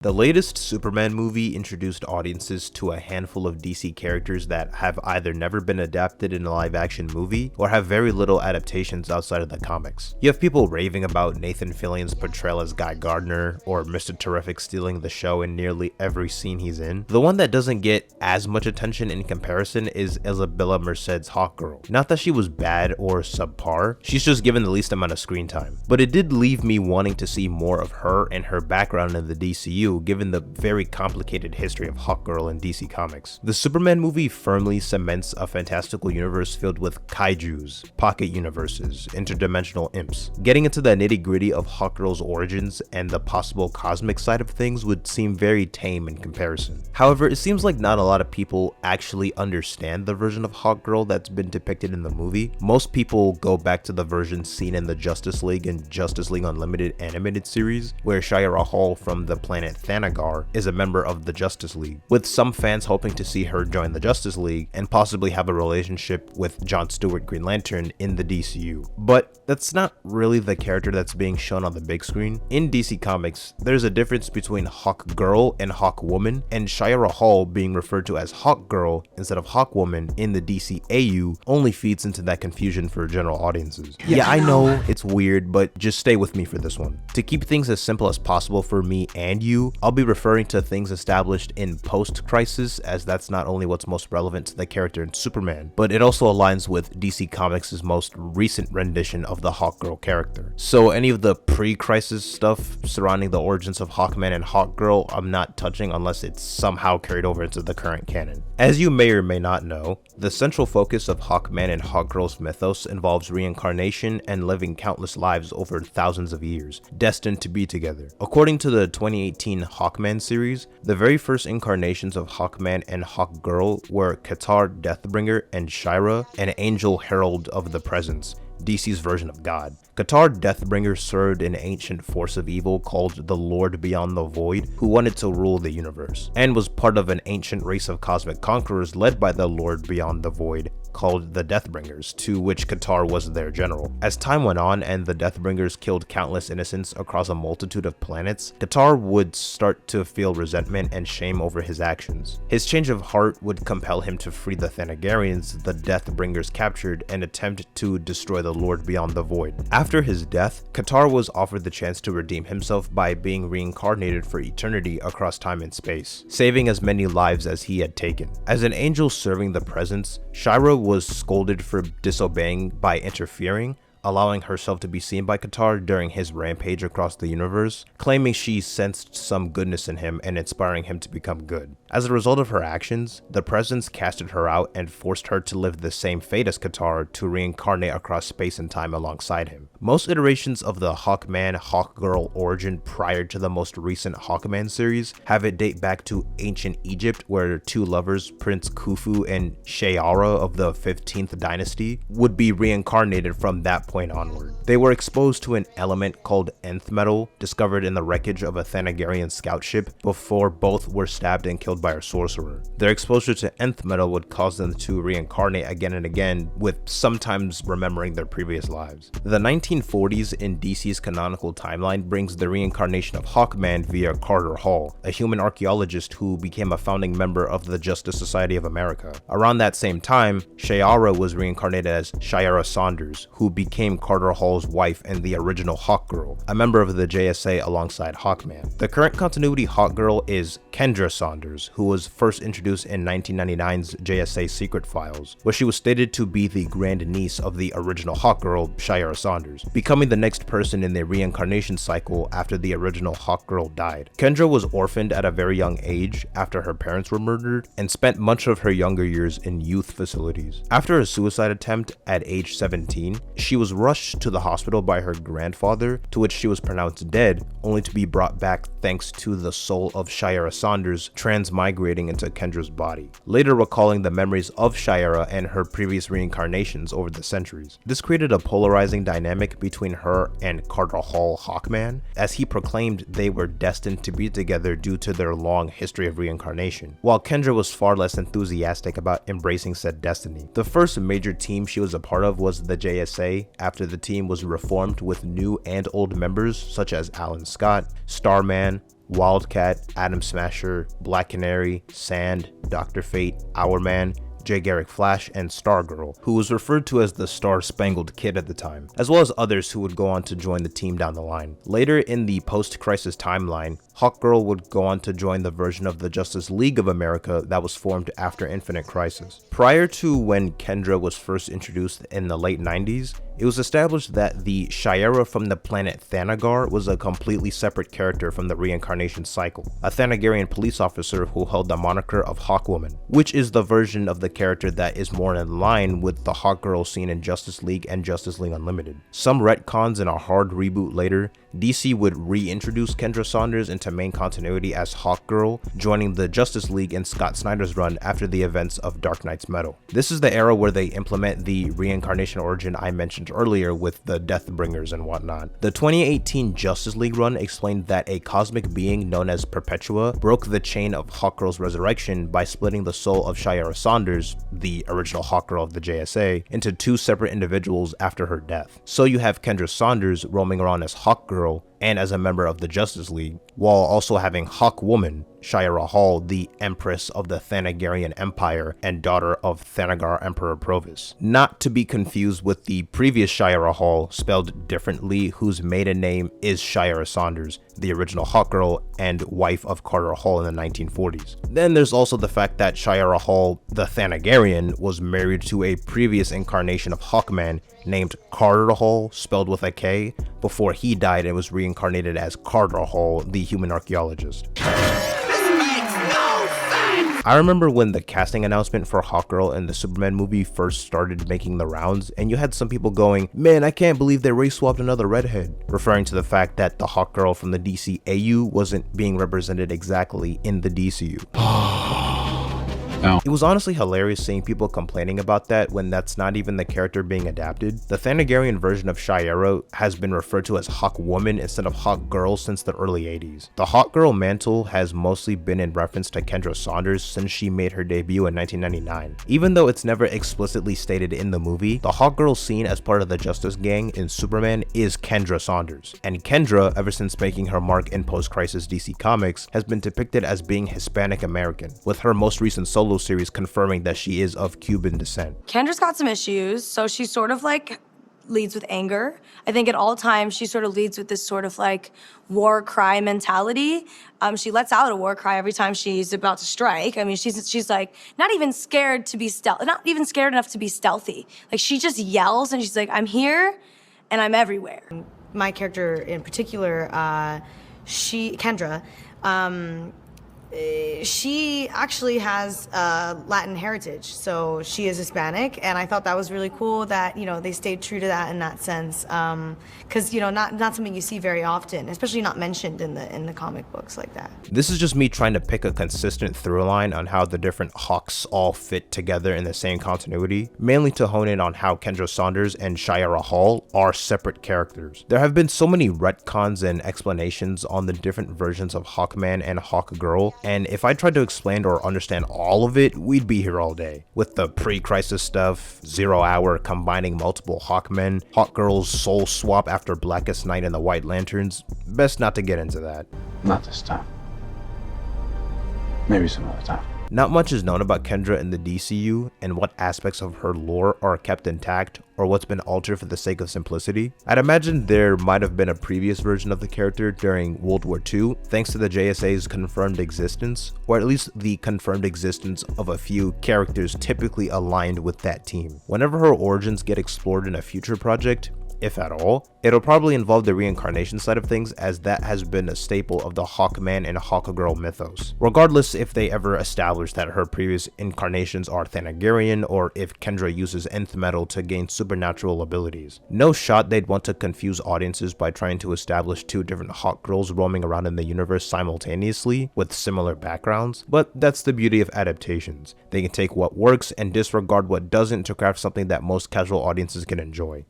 The latest Superman movie introduced audiences to a handful of DC characters that have either never been adapted in a live-action movie or have very little adaptations outside of the comics. You have people raving about Nathan Fillion's portrayal as Guy Gardner or Mr. Terrific stealing the show in nearly every scene he's in. The one that doesn't get as much attention in comparison is Isabella Merced's Hawkgirl. Not that she was bad or subpar, she's just given the least amount of screen time. But it did leave me wanting to see more of her and her background in the DCU, given the very complicated history of Hawkgirl in DC Comics. The Superman movie firmly cements a fantastical universe filled with kaijus, pocket universes, interdimensional imps. Getting into the nitty-gritty of Hawkgirl's origins and the possible cosmic side of things would seem very tame in comparison. However, it seems like not a lot of people actually understand the version of Hawkgirl that's been depicted in the movie. Most people go back to the version seen in the Justice League and Justice League Unlimited animated series, where Shira Hall from the planet Thanagar is a member of the Justice League, with some fans hoping to see her join the Justice League and possibly have a relationship with John Stewart Green Lantern in the DCU. But that's not really the character that's being shown on the big screen. In DC Comics, there's a difference between Hawkgirl and Hawkwoman, and Shira Hall being referred to as Hawkgirl instead of Hawkwoman in the DCAU only feeds into that confusion for general audiences. Yeah, I know it's weird, but just stay with me for this one. To keep things as simple as possible for me and you, I'll be referring to things established in post-crisis, as that's not only what's most relevant to the character in Superman, but it also aligns with DC Comics' most recent rendition of the Hawkgirl character. So any of the pre-crisis stuff surrounding the origins of Hawkman and Hawkgirl, I'm not touching unless it's somehow carried over into the current canon. As you may or may not know, the central focus of Hawkman and Hawkgirl's mythos involves reincarnation and living countless lives over thousands of years, destined to be together. According to the 2018 Hawkman series, the very first incarnations of Hawkman and Hawkgirl were Qatar Deathbringer and Shira, an angel herald of the presence, DC's version of God. Qatar Deathbringer served an ancient force of evil called the Lord Beyond the Void, who wanted to rule the universe, and was part of an ancient race of cosmic conquerors led by the Lord Beyond the Void, called the Deathbringers, to which Qatar was their general. As time went on and the Deathbringers killed countless innocents across a multitude of planets, Qatar would start to feel resentment and shame over his actions. His change of heart would compel him to free the Thanagarians the Deathbringers captured and attempt to destroy the Lord Beyond the Void. After his death, Qatar was offered the chance to redeem himself by being reincarnated for eternity across time and space, saving as many lives as he had taken. As an angel serving the presence, Shira was scolded for disobeying by interfering, allowing herself to be seen by Qatar during his rampage across the universe, claiming she sensed some goodness in him and inspiring him to become good. As a result of her actions, the presence casted her out and forced her to live the same fate as Qatar, to reincarnate across space and time alongside him. Most iterations of the Hawkman Hawkgirl origin prior to the most recent Hawkman series have it date back to ancient Egypt, where two lovers, Prince Khufu and Shayara of the 15th dynasty, would be reincarnated from that point onward. They were exposed to an element called nth metal, discovered in the wreckage of a Thanagarian scout ship, before both were stabbed and killed by a sorcerer. Their exposure to nth metal would cause them to reincarnate again and again, with sometimes remembering their previous lives. The 1940s in DC's canonical timeline brings the reincarnation of Hawkman via Carter Hall, a human archaeologist who became a founding member of the Justice Society of America. Around that same time, Shayara was reincarnated as Kendra Saunders, who became Carter Hall's wife and the original Hawkgirl, a member of the JSA alongside Hawkman. The current continuity Hawkgirl is Kendra Saunders, who was first introduced in 1999's JSA Secret Files, where she was stated to be the grandniece of the original Hawkgirl, Shira Saunders, becoming the next person in the reincarnation cycle after the original Hawkgirl died. Kendra was orphaned at a very young age after her parents were murdered, and spent much of her younger years in youth facilities. After a suicide attempt at age 17, she was rushed to the hospital by her grandfather, to which she was pronounced dead, only to be brought back thanks to the soul of Shira Saunders transmigrating into Kendra's body, later recalling the memories of Shira and her previous reincarnations over the centuries. This created a polarizing dynamic between her and Carter Hall Hawkman, as he proclaimed they were destined to be together due to their long history of reincarnation, while Kendra was far less enthusiastic about embracing said destiny. The first major team she was a part of was the JSA, after the team was reformed with new and old members such as Alan Scott, Starman, Wildcat, Atom Smasher, Black Canary, Sand, Dr. Fate, Hourman, Jay Garrick Flash, and Stargirl, who was referred to as the Star-Spangled Kid at the time, as well as others who would go on to join the team down the line. Later in the post-crisis timeline, Hawkgirl would go on to join the version of the Justice League of America that was formed after Infinite Crisis. Prior to when Kendra was first introduced in the late 90s, it was established that the Shiera from the planet Thanagar was a completely separate character from the reincarnation cycle, a Thanagarian police officer who held the moniker of Hawkwoman, which is the version of the character that is more in line with the Hawkgirl seen in Justice League and Justice League Unlimited. Some retcons and a hard reboot later, DC would reintroduce Kendra Saunders into main continuity as Hawkgirl, joining the Justice League in Scott Snyder's run after the events of Dark Knight's Metal. This is the era where they implement the reincarnation origin I mentioned earlier with the Deathbringers and whatnot. The 2018 Justice League run explained that a cosmic being known as Perpetua broke the chain of Hawkgirl's resurrection by splitting the soul of Shiera Saunders, the original Hawkgirl of the JSA, into two separate individuals after her death. So you have Kendra Saunders roaming around as Hawkgirl and as a member of the Justice League, while also having Hawkwoman, Shiera Hall, the Empress of the Thanagarian Empire and daughter of Thanagar Emperor Provis. Not to be confused with the previous Shiera Hall, spelled differently, whose maiden name is Shiera Saunders, the original Hawkgirl and wife of Carter Hall in the 1940s. Then there's also the fact that Shiera Hall, the Thanagarian, was married to a previous incarnation of Hawkman named Carter Hall, spelled with a K, before he died and was reincarnated as Carter Hall, the human archaeologist. I remember when the casting announcement for Hawkgirl in the Superman movie first started making the rounds, and you had some people going, "Man, I can't believe they race swapped another redhead," referring to the fact that the Hawkgirl from the DCAU wasn't being represented exactly in the DCU. It was honestly hilarious seeing people complaining about that when that's not even the character being adapted. The Thanagarian version of Shiera has been referred to as Hawkwoman instead of Hawkgirl since the early 80s. The Hawkgirl mantle has mostly been in reference to Kendra Saunders since she made her debut in 1999. Even though it's never explicitly stated in the movie, the Hawkgirl seen as part of the Justice Gang in Superman is Kendra Saunders. And Kendra, ever since making her mark in post-crisis DC Comics, has been depicted as being Hispanic American, with her most recent solo series confirming that she is of Cuban descent. Kendra's got some issues, so she sort of like leads with anger. I think at all times she sort of leads with this sort of like war cry mentality. She lets out a war cry every time she's about to strike. I mean, she's like not even scared to be not even scared enough to be stealthy. Like she just yells and she's like, "I'm here and I'm everywhere." My character in particular, Kendra, she actually has Latin heritage, so she is Hispanic, and I thought that was really cool that, you know, they stayed true to that in that sense, because, you know, not something you see very often, especially not mentioned in the comic books like that. This is just me trying to pick a consistent through line on how the different Hawks all fit together in the same continuity, mainly to hone in on how Kendra Saunders and Shiera Hall are separate characters. There have been so many retcons and explanations on the different versions of Hawkman and Hawkgirl, and if I tried to explain or understand all of it, we'd be here all day. With the pre-crisis stuff, 0 Hour combining multiple Hawkmen, Hawkgirl's soul swap after Blackest Night and the White Lanterns, best not to get into that. Not this time. Maybe some other time. Not much is known about Kendra in the DCU and what aspects of her lore are kept intact or what's been altered for the sake of simplicity. I'd imagine there might have been a previous version of the character during World War II, thanks to the JSA's confirmed existence, or at least the confirmed existence of a few characters typically aligned with that team. Whenever her origins get explored in a future project, if at all, it'll probably involve the reincarnation side of things, as that has been a staple of the Hawkman and Hawkgirl mythos. Regardless if they ever establish that her previous incarnations are Thanagarian or if Kendra uses nth metal to gain supernatural abilities. No shot they'd want to confuse audiences by trying to establish two different Hawkgirls roaming around in the universe simultaneously with similar backgrounds, but that's the beauty of adaptations. They can take what works and disregard what doesn't to craft something that most casual audiences can enjoy.